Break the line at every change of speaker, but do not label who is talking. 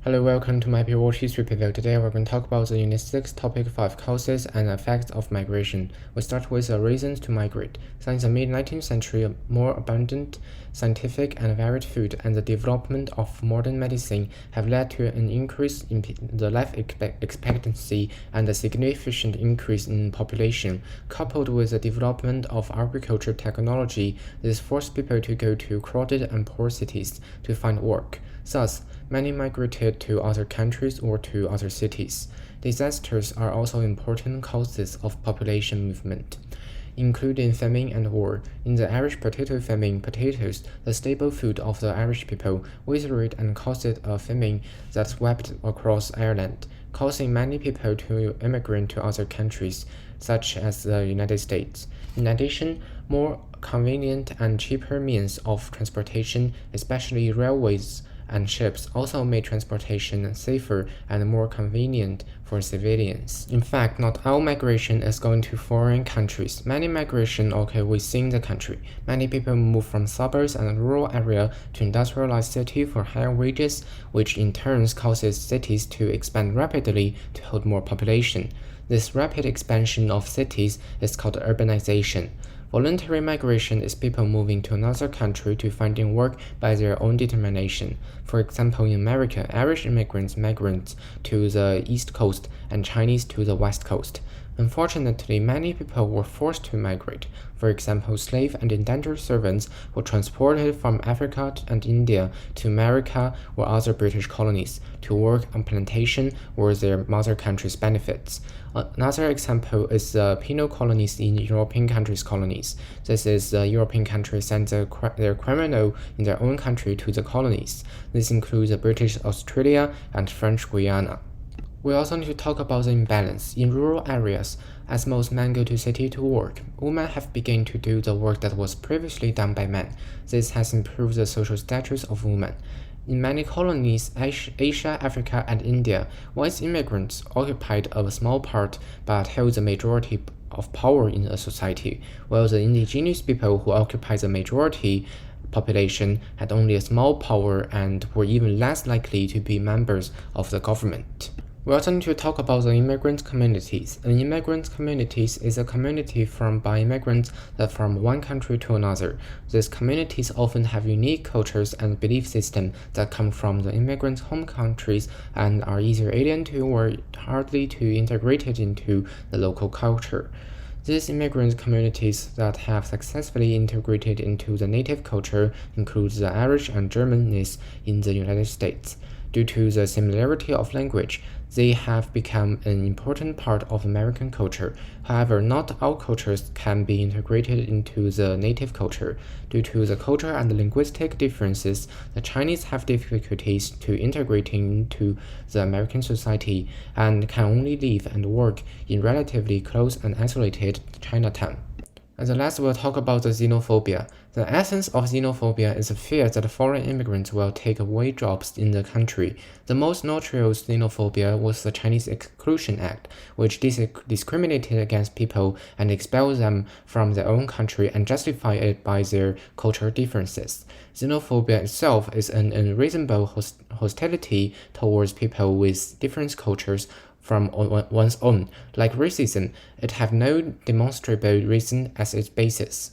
Hello, welcome to my APWH History video. Today we're going to talk about the Unit 6, Topic 5, Causes and Effects of Migration. We start with the reasons to migrate. Since the mid-19th century, more abundant scientific and varied food and the development of modern medicine have led to an increase in the life expectancy and a significant increase in population. Coupled with the development of agriculture technology, this forced people to go to crowded and poor cities to find work. Thus, many migrated to other countries or to other cities. Disasters are also important causes of population movement, including famine and war. In the Irish potato famine, potatoes, the staple food of the Irish people, withered and caused a famine that swept across Ireland, causing many people to immigrate to other countries, such as the United States. In addition, more convenient and cheaper means of transportation, especially railways and ships, also made transportation safer and more convenient for civilians. In fact, not all migration is going to foreign countries. Many migration occur within the country. Many people move from suburbs and rural area to industrialized city for higher wages, which in turn causes cities to expand rapidly to hold more population. This rapid expansion of cities is called urbanization. Voluntary migration is people moving to another country to finding work by their own determination. For example, in America, Irish immigrants migrate to the East Coast and Chinese to the West Coast. Unfortunately, many people were forced to migrate. For example, slave and indentured servants were transported from Africa and India to America or other British colonies to work on plantation or their mother country's benefits. Another example is the penal colonies in European countries' colonies. This is the European countries send their criminal in their own country to the colonies. This includes British Australia and French Guiana. We also need to talk about the imbalance. In rural areas, as most men go to city to work, women have begun to do the work that was previously done by men. This has improved the social status of women. In many colonies, Asia, Africa, and India, white immigrants occupied a small part but held the majority of power in a society, while the indigenous people who occupied the majority population had only a small power and were even less likely to be members of the government. We also need to talk about the immigrant communities. An immigrant community is a community formed by immigrants that from one country to another. These communities often have unique cultures and belief systems that come from the immigrants' home countries and are either alien to or hardly to integrated into the local culture. These immigrant communities that have successfully integrated into the native culture include the Irish and Germans in the United States. Due to the similarity of language, they have become an important part of American culture. However, not all cultures can be integrated into the native culture. Due to the cultural and linguistic differences, the Chinese have difficulties to integrating into the American society and can only live and work in relatively close and isolated Chinatown. And the last, we'll talk about the xenophobia. The essence of xenophobia is a fear that foreign immigrants will take away jobs in the country. The most notorious xenophobia was the Chinese Exclusion Act, which discriminated against people and expelled them from their own country and justified it by their cultural differences. Xenophobia itself is an unreasonable hostility towards people with different cultures from one's own. Like racism, it have no demonstrable reason as its basis.